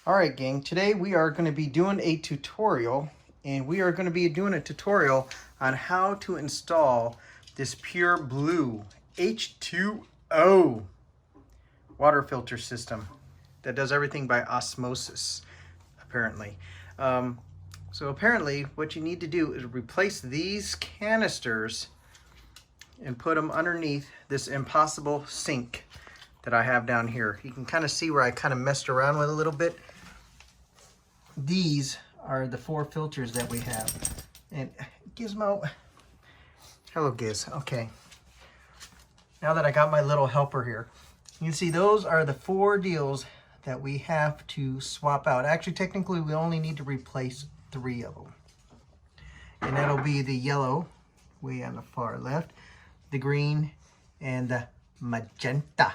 All right, gang, today we are going to be doing a tutorial, and we are going to be doing a tutorial on how to install this Pure Blue H20 water filter system that does everything by osmosis, apparently. So apparently what you need to do is replace these canisters and put them underneath this impossible sink that I have down here. You can kind of see where I kind of messed around with a little bit. These are the 4 filters that we have. And Gizmo, hello Giz, okay. Now that I got my little helper here, you can see those are the 4 deals that we have to swap out. Actually, technically, we only need to replace 3 of them. And that'll be the yellow, way on the far left, the green, and the magenta.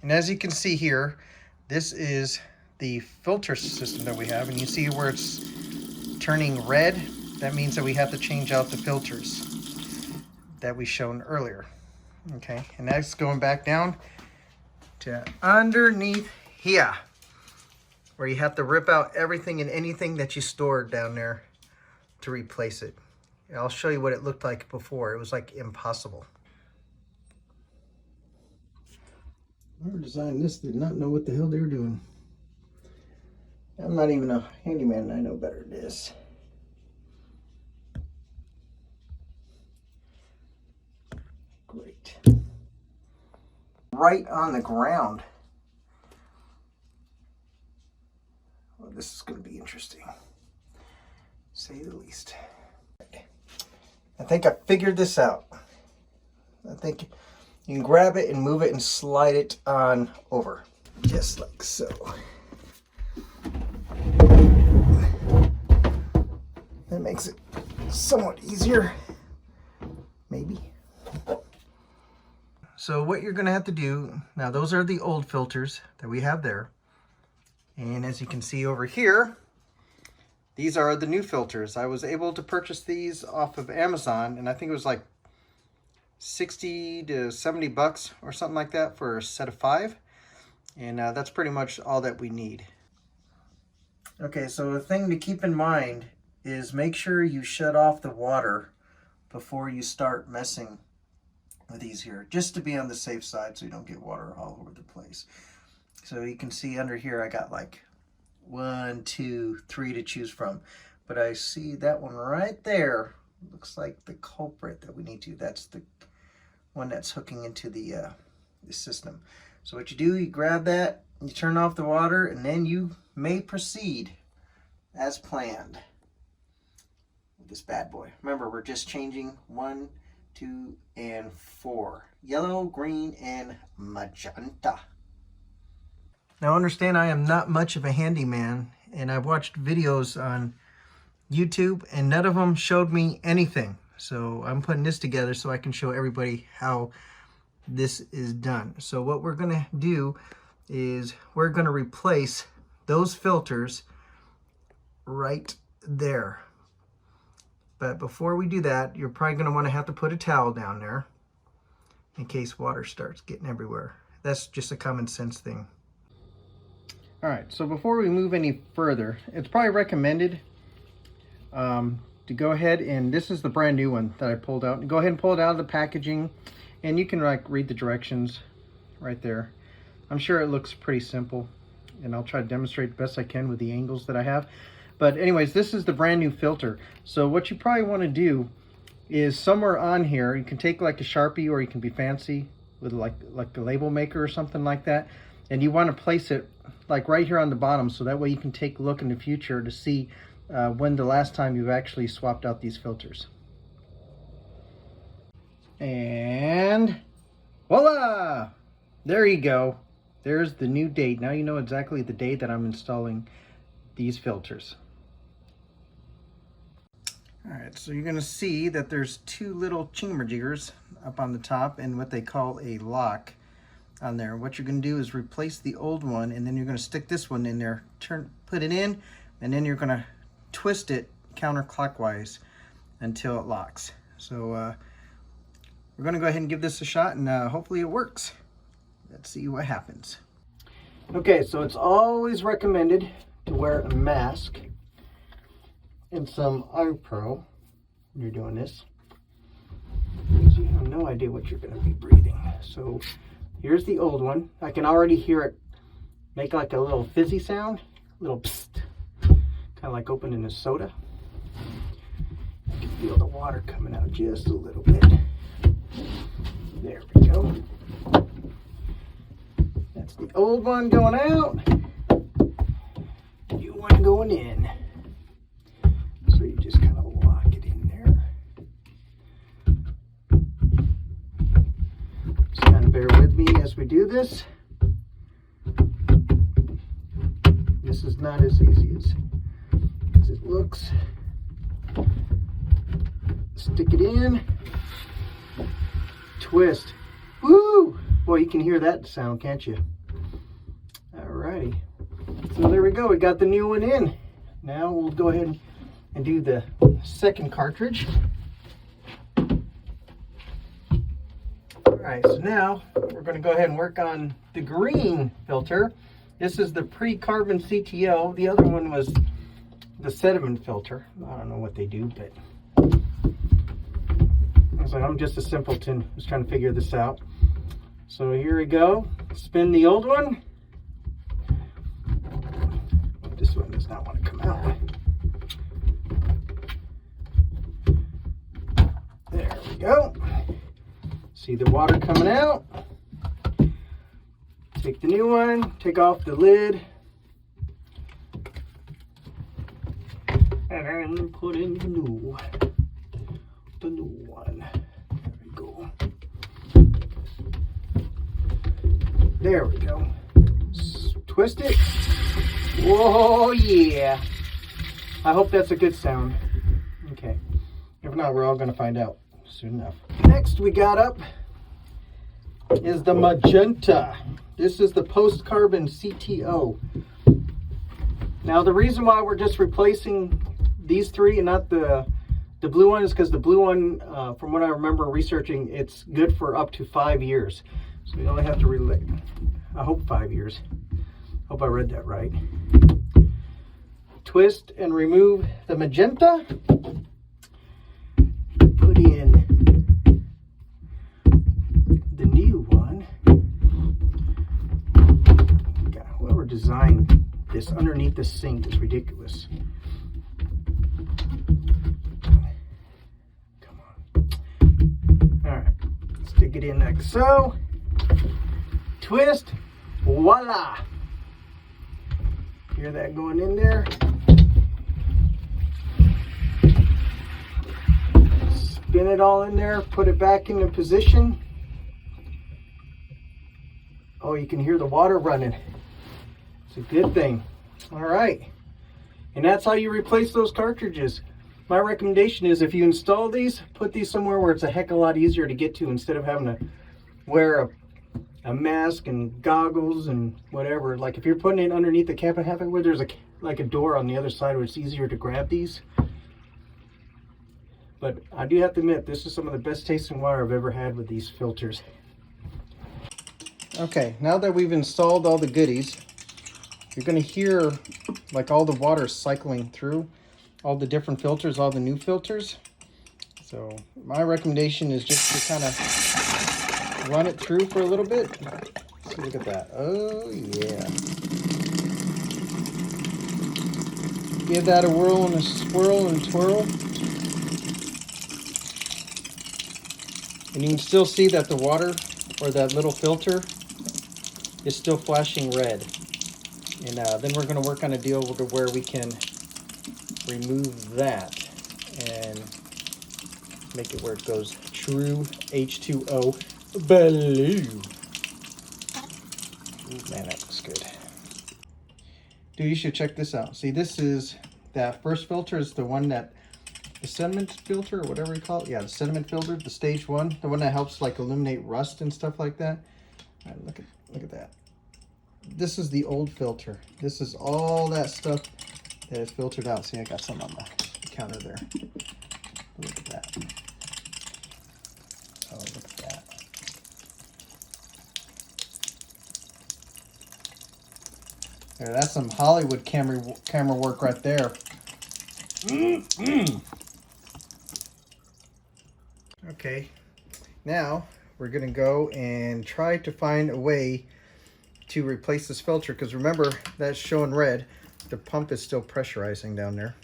And as you can see here, this is the filter system that we have, and you see where it's turning red? That means that we have to change out the filters that we shown earlier. Okay, and that's going back down to underneath here, where you have to rip out everything and anything that you stored down there to replace it. And I'll show you what it looked like before. It was like impossible. Whoever designed this did not know what the hell they were doing. I'm not even a handyman, and I know better than this. Great. Right on the ground. Well, this is going to be interesting, to say the least. I think I figured this out. I think you can grab it and move it and slide it on over, just like so. That makes it somewhat easier, maybe. So what you're gonna have to do, now those are the old filters that we have there. And as you can see over here, these are the new filters. I was able to purchase these off of Amazon, and I think it was like 60 to 70 bucks or something like that for a set of 5. And that's pretty much all that we need. Okay, so the thing to keep in mind is make sure you shut off the water before you start messing with these here, just to be on the safe side so you don't get water all over the place. So you can see under here I got like 1, 2, 3 to choose from, but I see that one right there looks like the culprit that we need to. That's the one that's hooking into the system. So what you do, you grab that, you turn off the water, and then you may proceed as planned with this bad boy. Remember, we're just changing 1, 2, and 4. Yellow, green, and magenta. Now understand, I am not much of a handyman, and I've watched videos on YouTube, and none of them showed me anything. So I'm putting this together so I can show everybody how this is done. So what we're gonna do is we're gonna replace those filters right there. But before we do that, you're probably gonna wanna have to put a towel down there in case water starts getting everywhere. That's just a common sense thing. All right, so before we move any further, it's probably recommended to go ahead, and this is the brand new one that I pulled out. Go ahead and pull it out of the packaging, and you can like read the directions right there. I'm sure it looks pretty simple, and I'll try to demonstrate the best I can with the angles that I have. But anyways, this is the brand new filter. So what you probably want to do is somewhere on here, you can take like a Sharpie, or you can be fancy with like a label maker or something like that, and you want to place it like right here on the bottom, so that way you can take a look in the future to see when the last time you've actually swapped out these filters. And voila! There you go. There's the new date. Now you know exactly the date that I'm installing these filters. All right, so you're gonna see that there's 2 little chingajiggers up on the top and what they call a lock on there. What you're gonna do is replace the old one, and then you're gonna stick this one in there, put it in, and then you're gonna twist it counterclockwise until it locks. So we're gonna go ahead and give this a shot, and hopefully it works. Let's see what happens. Okay, so it's always recommended to wear a mask and some eye pro when you're doing this, because you have no idea what you're going to be breathing. So here's the old one. I can already hear it make like a little fizzy sound, a little psst, kind of like opening a soda. I can feel the water coming out just a little bit. There we go. That's the old one going out, new one going in. So you just kind of lock it in there. Just kind of bear with me as we do this. This is not as easy as it looks. Stick it in, twist. Woo! Boy, you can hear that sound, can't you? Alrighty. So there we go. We got the new one in. Now we'll go ahead and do the second cartridge. Alright, so now we're going to go ahead and work on the green filter. This is the pre-carbon CTO. The other one was the sediment filter. I don't know what they do, but so I'm just a simpleton who's trying to figure this out. So here we go. Spin the old one. This one does not want to come out. There we go. See the water coming out. Take the new one, take off the lid, and then put in the new one. There we go. There we go. Twist it. Whoa, yeah. I hope that's a good sound. Okay. If not, we're all going to find out soon enough. Next we got up is the magenta. This is the post-carbon CTO. Now the reason why we're just replacing these three and not the blue one is because the blue one, from what I remember researching, it's good for up to 5 years. So we only have to relate, I hope 5 years. Hope I read that right. Twist and remove the magenta. Put in the new one. God, whoever designed this underneath the sink is ridiculous. Come on. All right, stick it in like so. Twist. Voila. Hear that going in there? Spin it all in there, put it back into position. Oh, you can hear the water running. It's a good thing. All right. And that's how you replace those cartridges. My recommendation is if you install these, put these somewhere where it's a heck of a lot easier to get to instead of having to wear a mask and goggles and whatever. Like if you're putting it underneath the cap and have it where there's like a door on the other side where it's easier to grab these. But I do have to admit, this is some of the best tasting water I've ever had with these filters. Okay, now that we've installed all the goodies, you're going to hear like all the water cycling through all the different filters, all the new filters. So my recommendation is just to kind of run it through for a little bit. See, look at that. Oh yeah. Give that a whirl and a swirl and twirl. And you can still see that the water, or that little filter, is still flashing red. And then we're going to work on a deal where we can remove that and make it where it goes true H2O blue. Ooh, man, that looks good. Dude, you should check this out. See, this is that first filter is the one that the sediment filter, or whatever you call it. Yeah, the sediment filter, the stage one, the one that helps like eliminate rust and stuff like that. All right, look at that. This is the old filter. This is all that stuff that is filtered out. See, I got some on the counter there. Look at that. Oh, look at that. There, that's some Hollywood camera work right there. Okay, now we're gonna go and try to find a way to replace this filter, because remember, that's showing red. The pump is still pressurizing down there.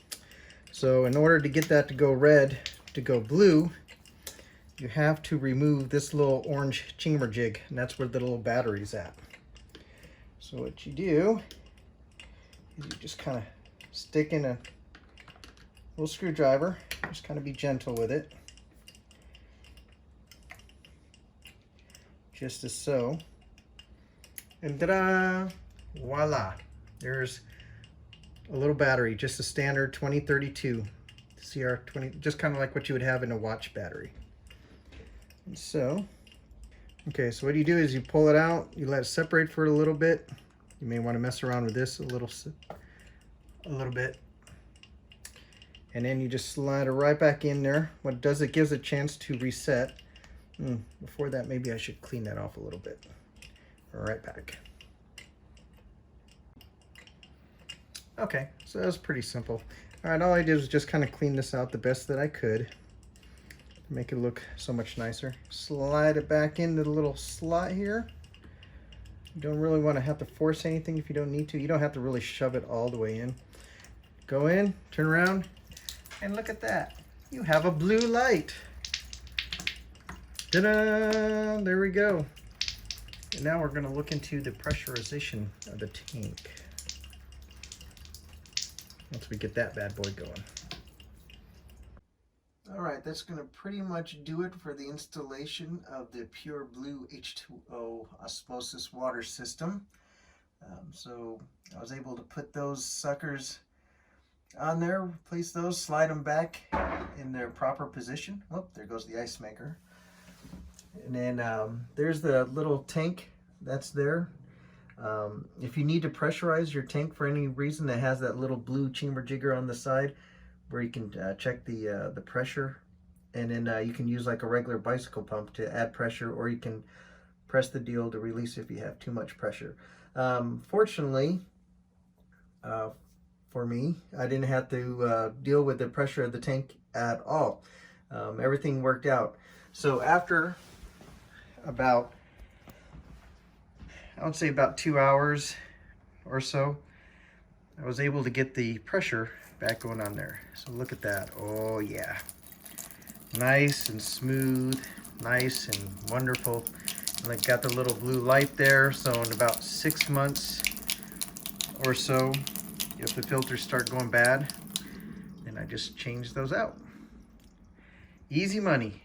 So in order to get that to go red to go blue, you have to remove this little orange chamber jig, and that's where the little battery's at. So what you do is you just kind of stick in a little screwdriver, just kind of be gentle with it, just as so, and ta-da, voila, there's a little battery, just a standard 2032 CR20, just kind of like what you would have in a watch battery. And so, okay, so what you do is you pull it out, you let it separate for a little bit. You may want to mess around with this a little bit, and then you just slide it right back in there. What it does, it gives a chance to reset. Before that, maybe I should clean that off a little bit. Right back. Okay, so that was pretty simple. All right, all I did was just kind of clean this out the best that I could to make it look so much nicer. Slide it back into the little slot here. You don't really want to have to force anything if you don't need to. You don't have to really shove it all the way in. Go in, turn around, and look at that. You have a blue light. Ta-da! There we go. And now we're going to look into the pressurization of the tank. Once we get that bad boy going. All right, that's going to pretty much do it for the installation of the Pure Blue H20 osmosis water system. So I was able to put those suckers on there, place those, slide them back in their proper position. Oh, there goes the ice maker. And then there's the little tank that's there. If you need to pressurize your tank for any reason, that has that little blue chamber jigger on the side where you can check the pressure, and then you can use like a regular bicycle pump to add pressure, or you can press the deal to release if you have too much pressure. Fortunately for me, I didn't have to deal with the pressure of the tank at all. Everything worked out. So after about, I would say about 2 hours or so, I was able to get the pressure back going on there. So look at that. Oh yeah, nice and smooth, nice and wonderful. And I got the little blue light there. So in about 6 months or so, if the filters start going bad, then I just change those out. Easy money.